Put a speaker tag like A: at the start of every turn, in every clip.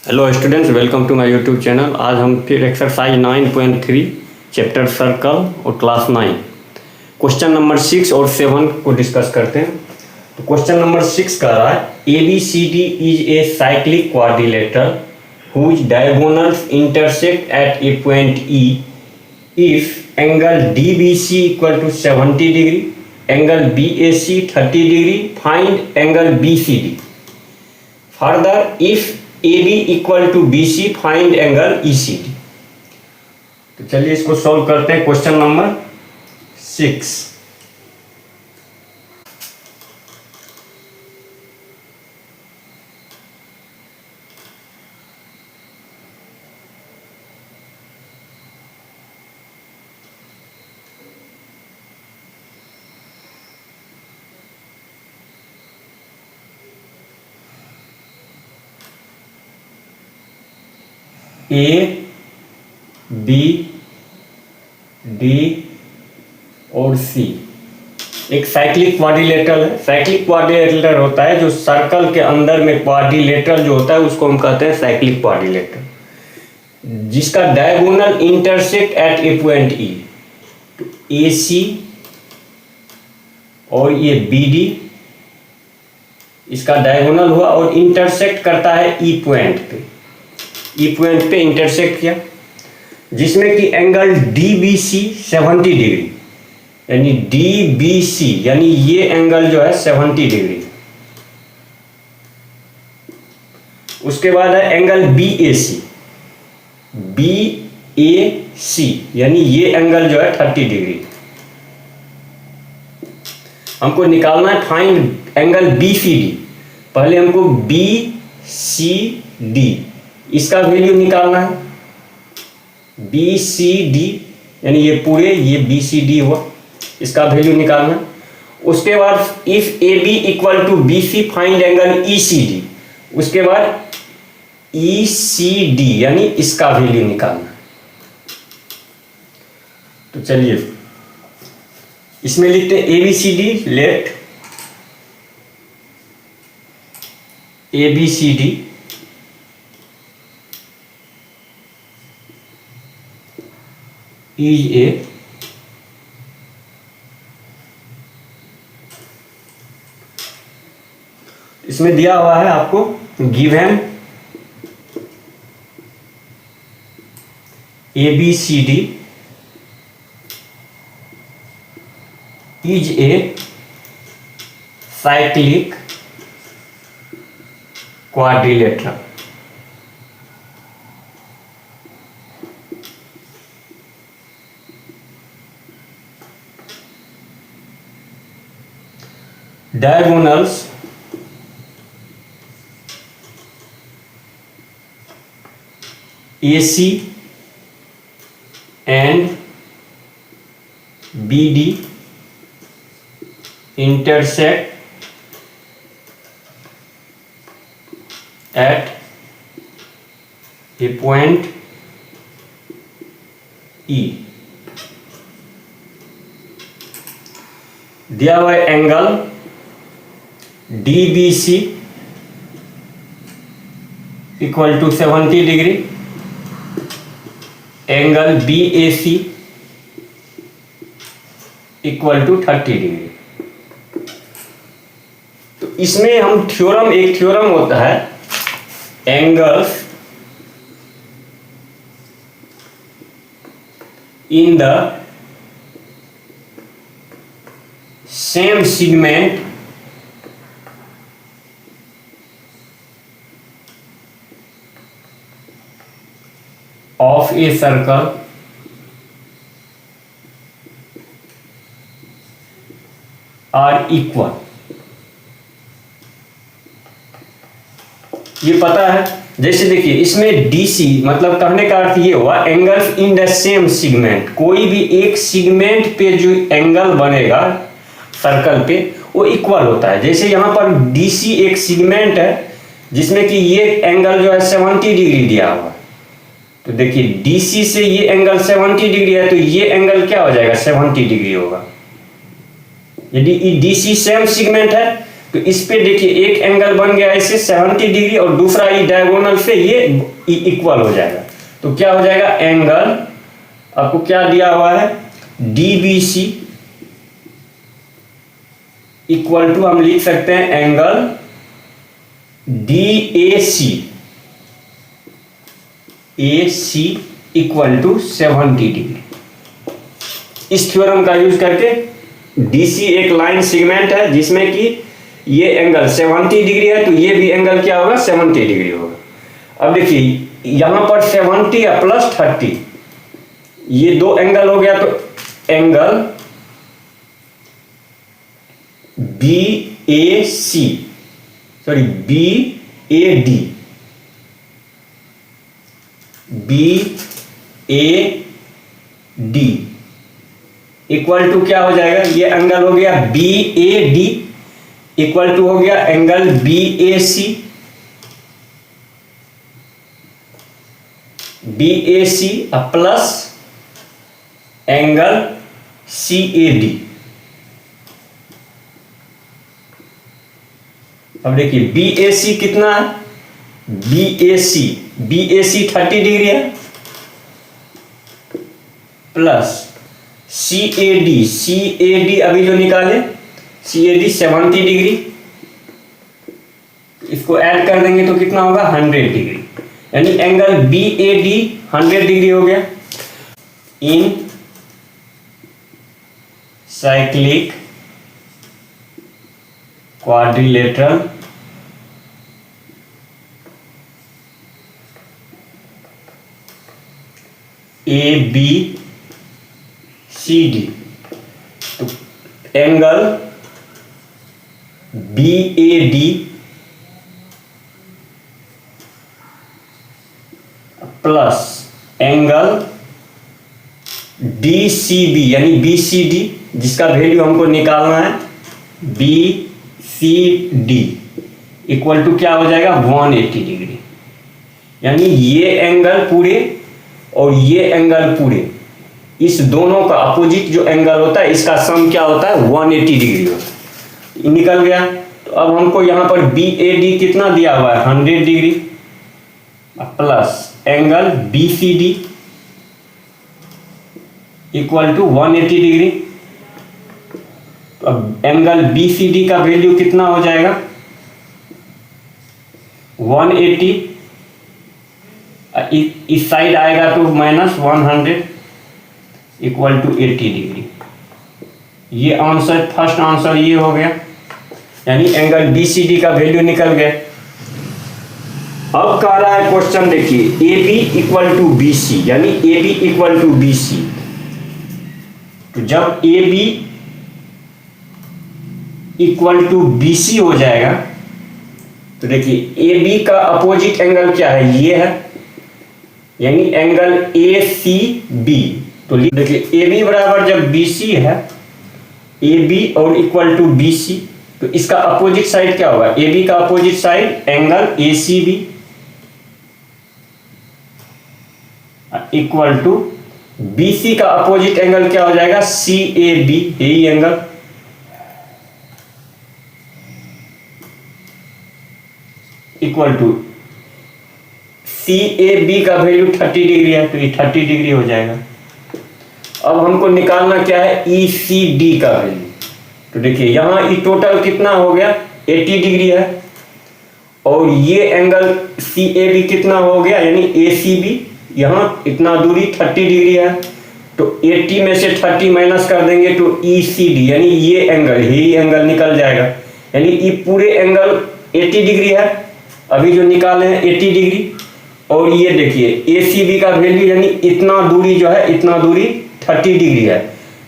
A: Hello students, welcome to my YouTube channel. आज हम फिर एक्सरसाइज 9.3 चैप्टर सर्कल और क्लास 9 क्वेश्चन नंबर 6 और 7 को डिस्कस करते हैं। तो क्वेश्चन नंबर 6 कह रहा है ABCD is a cyclic quadrilateral whose diagonals intersect at a point E if angle DBC equal to 70 degree, angle BAC 30 degree, find angle BCD। Further if AB equal to BC find angle ECD। तो चलिए इसको solve करते हैं। Question number 6। A B D और C एक cyclic quadrilateral है। Cyclic quadrilateral होता है जो सर्कल के अंदर में क्वाड्रिलेटरल जो होता है उसको हम कहते हैं साइक्लिक क्वाड्रिलेटरल, जिसका diagonal intersect at a point E। तो AC और ये BD इसका डायगोनल हुआ और इंटरसेक्ट करता है E पॉइंट पे। ई पॉइंट पे इंटरसेक्ट किया, जिसमें कि एंगल DBC 70 डिग्री, यानी DBC यानी ये एंगल जो है 70 डिग्री। उसके बाद है एंगल BAC यानी ये एंगल जो है 30 डिग्री। हमको निकालना है फाइंड एंगल BCD। पहले हमको BCD इसका वैल्यू निकालना है। BCD यानी ये पूरे ये BCD हुआ, इसका वैल्यू निकालना है। उसके बाद if AB equal to BC find angle ECD। उसके बाद ECD यानी इसका वैल्यू निकालना है। तो चलिए इसमें लिखते हैं ABCD। Let ABCD is a इसमें दिया हुआ है आपको given ABCD is a cyclic quadrilateral। Diagonals AC and BD intersect at a point E। दिया हुआ angle DBC equal to 70 degree, angle BAC equal to 30 degree. तो इसमें हम थ्योरम, एक थ्योरम होता है angles in the same segment of a circle are equal। ये पता है। जैसे देखिए इसमें DC मतलब कहने का अर्थ ये हुआ angles in the same segment. कोई भी एक सेगमेंट पे जो एंगल बनेगा सर्कल पे वो इक्वल होता है। जैसे यहाँ पर DC एक सेगमेंट है जिसमें कि ये एंगल जो है 70 डिग्री दिया हुआ है। तो देखिए DC से ये एंगल 70 डिग्री है, तो ये एंगल क्या हो जाएगा 70 डिग्री होगा। यदि DC सेम सेगमेंट है तो इस पे देखिए एक एंगल बन गया ऐसे 70 डिग्री और दूसरा ये डायगोनल से ये इक्वल हो जाएगा। तो क्या हो जाएगा, एंगल आपको क्या दिया हुआ है, DBC इक्वल टू हम लिख सकते हैं angle DAC equal to 70 degree. इस थ्योरम का यूज करके DC एक लाइन सेगमेंट है जिसमें कि ये एंगल 70 डिग्री है, तो ये भी एंगल क्या होगा, 70 डिग्री होगा। अब देखिए यहां पर 70 या प्लस 30, ये दो एंगल हो गया, तो एंगल BAD इक्वल टू क्या हो जाएगा, ये एंगल हो गया BAD इक्वल टू हो गया angle BAC plus angle CAD। अब देखिए BAC कितना है, BAC 30 डिग्री है प्लस CAD अभी जो निकाले CAD 70 डिग्री, इसको ऐड कर देंगे तो कितना होगा 100 डिग्री, यानी एंगल BAD 100 डिग्री हो गया। इन साइक्लिक क्वाड्रिलेटरल ABCD, तो angle BAD plus angle DCB यानी BCD, जिसका वैल्यू हमको निकालना है BCD इक्वल टू क्या हो जाएगा 180 डिग्री, यानी ये एंगल पूरे और ये एंगल पूरे, इस दोनों का अपोजिट जो एंगल होता है इसका सम क्या होता है 180 डिग्री होता है। निकल गया। तो अब हमको यहाँ पर BAD कितना दिया हुआ है 100 degree plus angle BCD equal to 180 degree. तो अब एंगल BCD का वैल्यू कितना हो जाएगा 180, इस साइड आएगा तो -100 इक्वल टू 80 डिग्री। ये आंसर फर्स्ट आंसर ये हो गया, यानी एंगल BCD का वैल्यू निकल गया। अब कह रहा है क्वेश्चन देखिए AB इक्वल टू BC, यानी AB इक्वल टू BC। तो जब AB इक्वल टू BC हो जाएगा तो देखिए AB का अपोजिट एंगल क्या है, ये है, यानी एंगल ACB। तो देखिए AB बराबर जब BC है, AB और इक्वल टू BC, तो इसका अपोजिट साइड क्या होगा, AB का opposite side angle ACB equal to BC का अपोजिट एंगल क्या हो जाएगा CAB, यही एंगल। इक्वल टू CAB का वैल्यू 30 डिग्री है, तो ये 30 डिग्री हो जाएगा। अब हमको निकालना क्या है ECD का वैल्यू। तो देखिए यहाँ ये टोटल कितना हो गया 80 डिग्री है, और ये एंगल CAB कितना हो गया, यानी ACB, यहाँ इतना दूरी 30 डिग्री है, तो 80 में से 30 माइनस कर देंगे तो ECD यानी ये एंगल, यही एंगल निकल जाएगा, यानी ये पूरे एंगल 80 डिग्री है, अभी जो निकाले हैं 80 डिग्री। और ये देखिए ACB का वैल्यू यानी इतना दूरी जो है, इतना दूरी 30 डिग्री है,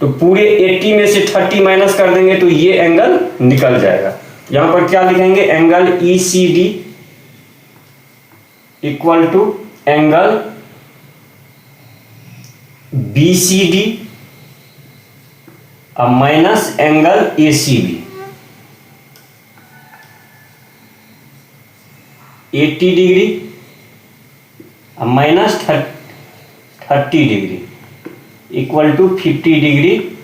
A: तो पूरे 80 में से 30 माइनस कर देंगे तो ये एंगल निकल जाएगा। यहाँ पर क्या लिखेंगे, angle ECD equal to angle BCD अब माइनस एंगल ACB, 80 डिग्री अब minus 30 degree equal to 50 degree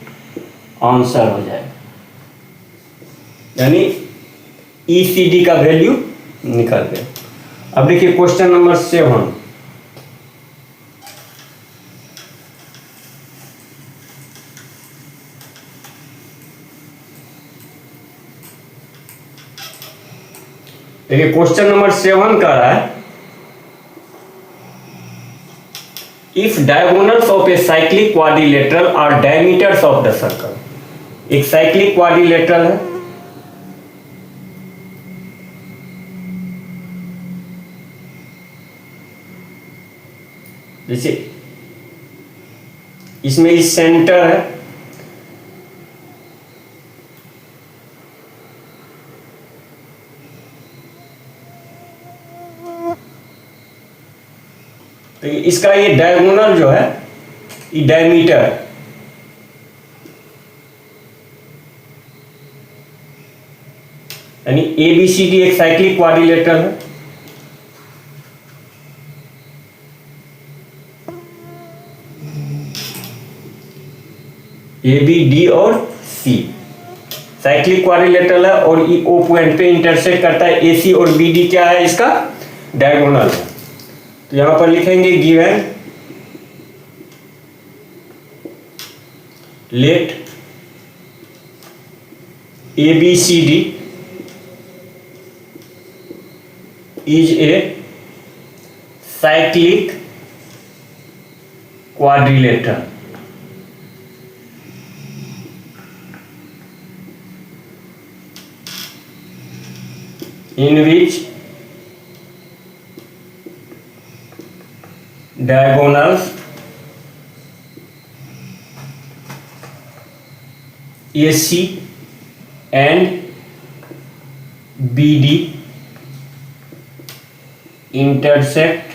A: answer हो जाएगा। यानी ECD का वैल्यू निकाल गया। अब देखिए क्वेश्चन नंबर 7। देखिए क्वेश्चन नंबर 7 कह रहा है if diagonals of a cyclic quadrilateral are diameters of the circle. एक साइक्लिक क्वाड्रिलेटरल है, जैसे इसमें इस सेंटर है, तो इसका ये डायगोनल जो है ये डायमीटर, यानी ABCD एक साइक्लिक क्वाड्रिलेटरल है। ABD और C साइक्लिक क्वाड्रिलेटरल है और ये O पॉइंट पे इंटरसेक्ट करता है। AC और BD क्या है, इसका डायगोनल है। तो यहां पर लिखेंगे given let ABCD is a cyclic quadrilateral in which diagonals AC and BD intersect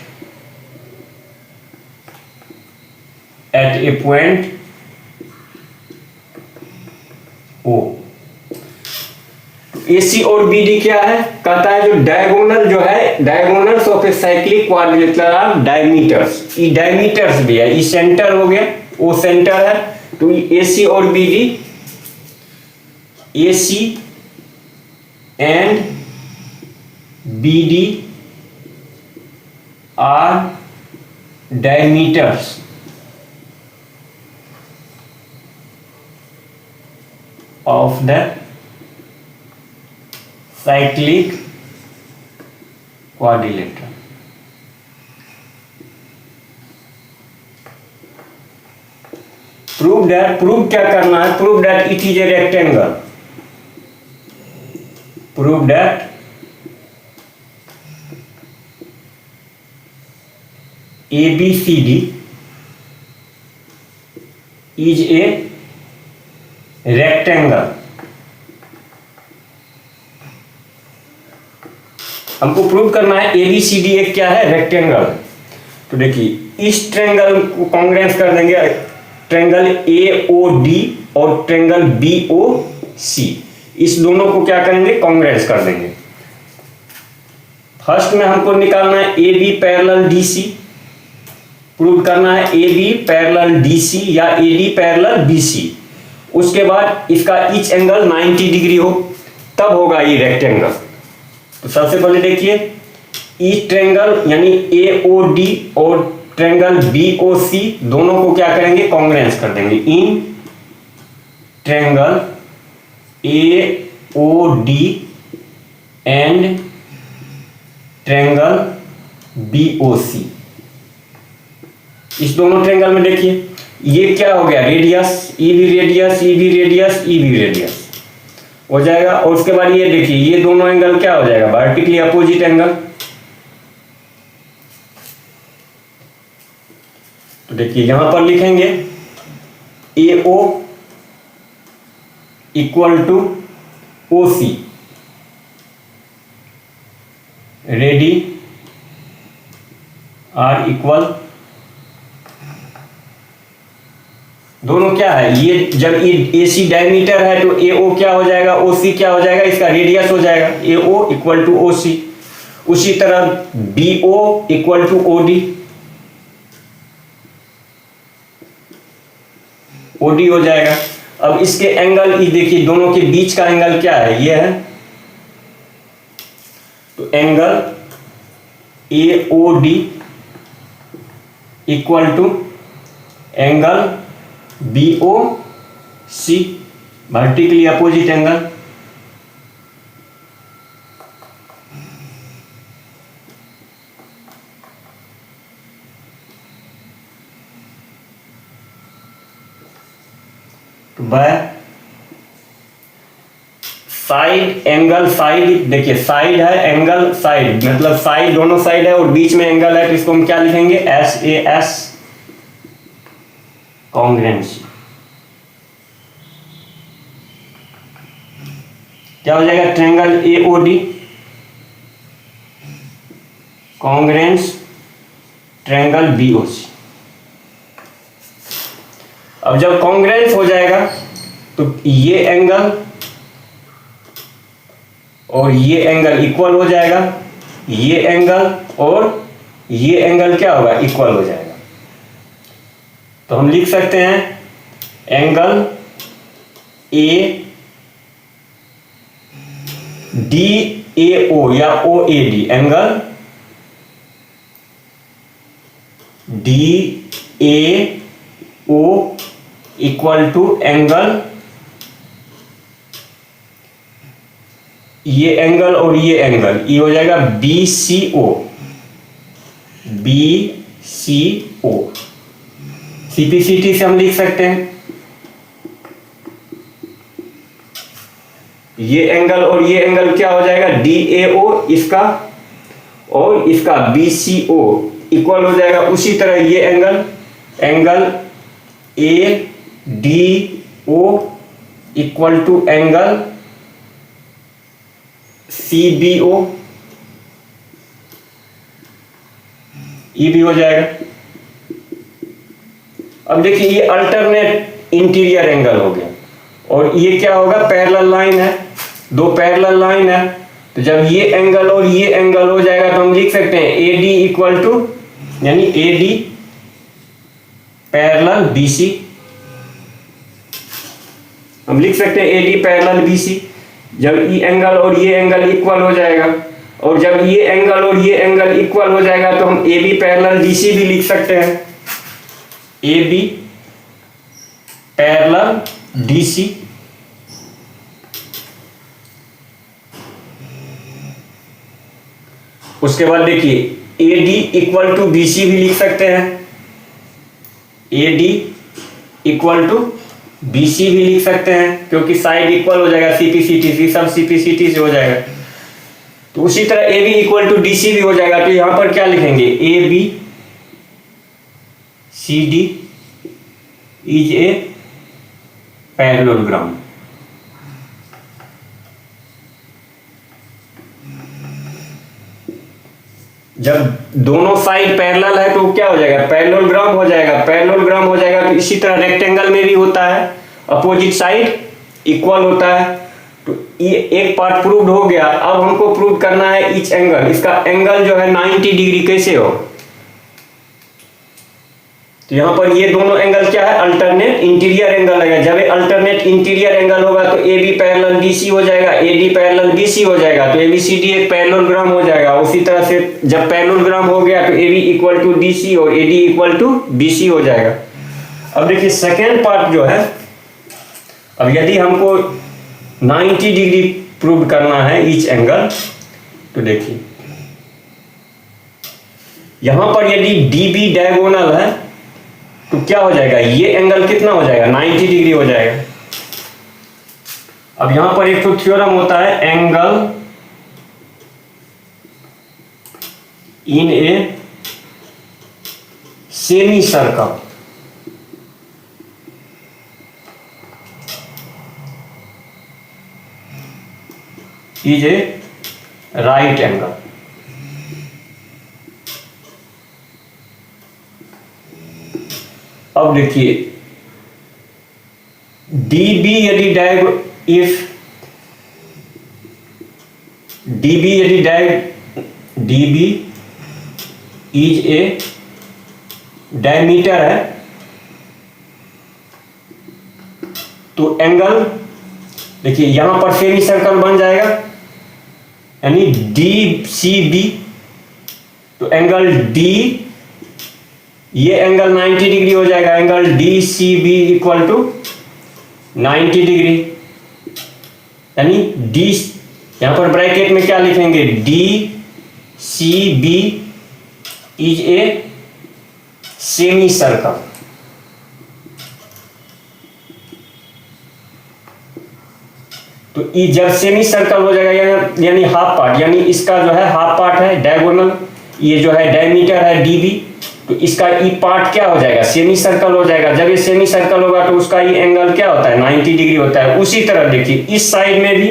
A: at a point O। AC और BD क्या है, कहता है जो डायगोनल जो है, diagonals of a cyclic quadrilateral are diameters. ये डायमीटर्स भी है, ये सेंटर हो गया, O सेंटर है, तो AC और BD, AC and BD are diameters of the cyclic quadrilateral। Prove that, prove क्या करना है, prove that it is a rectangle. Prove that ABCD is a rectangle। हमको प्रूव करना है ABCD एक क्या है, रेक्टेंगल। तो देखिए इस ट्रेंगल को कॉन्ग्रेंस कर देंगे, ट्रेंगल AOD और ट्रेंगल BOC, इस दोनों को क्या करेंगे, कॉन्ग्रेंस कर देंगे। फर्स्ट में हमको निकालना है AB पैरेलल DC, प्रूव करना है AB पैरेलल DC या AD पैरेलल BC। उसके बाद इसका ईच एंगल 90 डिग्री हो, तब होगा ये रेक्टेंगल। तो सबसे पहले देखिए ईच ट्रेंगल यानी AOD और ट्रेंगल BOC दोनों को क्या करेंगे, कॉन्ग्रेंस कर देंगे। In triangle AOD and triangle BOC, इस दोनों ट्रेंगल में देखिए ये क्या हो गया, radius, EB radius, EB radius, EB radius हो जाएगा। और उसके बाद ये देखिए ये दोनों एंगल क्या हो जाएगा, वर्टिकली अपोजिट एंगल। तो देखिए यहां पर लिखेंगे AO equal to OC, radii are equal, दोनों क्या है, ये जब ये AC डायमीटर है तो AO क्या हो जाएगा, OC क्या हो जाएगा, इसका रेडियस हो जाएगा। AO equal to OC। उसी तरह BO इक्वल टू OD हो जाएगा। अब इसके एंगल ये देखिए दोनों के बीच का एंगल क्या है, ये है तो angle AOD equal to angle BOC, vertically opposite angle. By side angle, side देखिए साइड है, एंगल साइड, मतलब साइड दोनों साइड है और बीच में एंगल है, तो इसको हम क्या लिखेंगे SAS कॉन्ग्रुएंसी। क्या हो जाएगा? Triangle AOD congruence triangle BOC। अब जब कॉन्ग्रुएंस हो जाएगा तो ये एंगल और ये एंगल इक्वल हो जाएगा, ये एंगल और ये एंगल क्या होगा? इक्वल हो जाएगा। तो हम लिख सकते हैं एंगल ADAO या OAD, angle DAO equal to angle, ये एंगल और ये एंगल, ये हो जाएगा BCO। CPCT से हम लिख सकते हैं ये एंगल और ये एंगल क्या हो जाएगा? DAO इसका और इसका BCO इक्वल हो जाएगा। उसी तरह ये angle ADO equal to angle CBO, ये भी हो जाएगा। अब देखिए ये अल्टरनेट इंटीरियर एंगल हो गया और ये क्या होगा? पैरेलल लाइन है, दो पैरेलल लाइन है। तो जब ये एंगल और ये एंगल हो जाएगा तो हम लिख सकते हैं AD इक्वल टू, यानी AD पैरेलल BC, हम लिख सकते हैं AD पैरेलल BC। जब ये एंगल और ये एंगल इक्वल हो जाएगा और जब ये एंगल और ये एंगल इक्वल हो जाएगा तो हम AB पैरेलल BC भी लिख सकते हैं, AB पैरेलल DC। उसके बाद देखिए AD इक्वल टू BC भी लिख सकते हैं, AD इक्वल टू BC भी लिख सकते हैं, क्योंकि साइड इक्वल हो जाएगा, CPCT से सब CPCT से हो जाएगा। तो उसी तरह AB इक्वल टू DC भी हो जाएगा। तो यहां पर क्या लिखेंगे? ABCD is a parallelogram. जब दोनों साइड पैरेलल है तो क्या हो जाएगा? पैरेललोग्राम हो जाएगा। पैरेललोग्राम हो जाएगा तो इसी तरह रेक्टेंगल में भी होता है, अपोजिट साइड इक्वल होता है। तो ये एक पार्ट प्रूव्ड हो गया। अब हमको प्रूव करना है ईच एंगल। इसका एंगल जो है 90 डिग्री कैसे हो? तो यहां पर ये दोनों एंगल क्या है? अल्टरनेट इंटीरियर एंगल है। जब अल्टरनेट इंटीरियर एंगल होगा तो AB पैरेलल BC हो जाएगा, AD पैरेलल BC हो जाएगा, तो ABCD एक पैरेललोग्राम हो जाएगा। उसी तरह से जब पैरेललोग्राम हो गया तो AB इक्वल टू DC और AD इक्वल टू BC हो जाएगा। अब देखिए सेकेंड पार्ट जो है, अब यदि हमको 90 डिग्री प्रूव करना है ईच एंगल, तो देखिए यहां पर यदि DB डायगोनल है तो क्या हो जाएगा? ये एंगल कितना हो जाएगा? 90 डिग्री हो जाएगा। अब यहां पर एक तो थ्योरम होता है, angle in A semi circle is a right angle. अब देखिए DB यदि DB इज ए डायमीटर है तो एंगल देखिए यहां पर सेमी सर्कल बन जाएगा, यानी डी सी बी, तो एंगल डी, ये एंगल 90 डिग्री हो जाएगा, angle D C B equal to 90 degree. यानी डी, यहां पर ब्रैकेट में क्या लिखेंगे, D C B is a semi circle. तो जब सेमी सर्कल हो जाएगा यानी हाफ पार्ट, यानी इसका जो है हाफ पार्ट है डायगोनल, ये जो है डायमीटर है डीबी, तो इसका ई पार्ट क्या हो जाएगा, सेमी सर्कल हो जाएगा। जब ये सेमी सर्कल होगा तो उसका ये एंगल क्या होता है, 90 डिग्री होता है। उसी तरह देखिए इस साइड में भी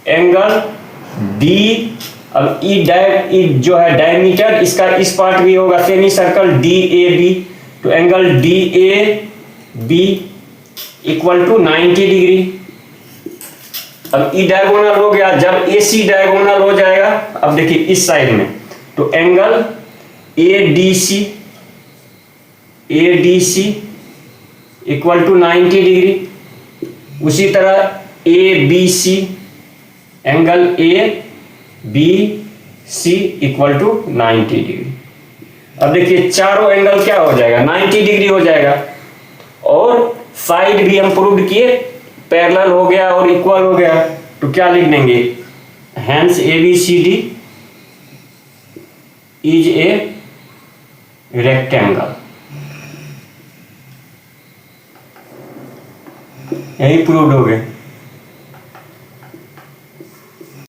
A: एंगल डी, अब ई जो है डायमीटर, इसका इस पार्ट भी होगा semi circle D A B, तो angle D A B equal to 90 degree. अब ई डायगोनल हो गया, जब ए सी डायगोनल हो जाएगा, अब देखिए इस साइड में, तो angle A D C equal to 90 degree. उसी तरह A B C, angle A B C equal to 90 degree. अब देखिए चारों एंगल क्या हो जाएगा, 90 डिग्री हो जाएगा। और साइड भी हम प्रूव किए, पैरेलल हो गया और इक्वल हो गया, तो क्या लिख देंगे, hence A B C D is a rectangle. यही प्रूव्ड हो गए।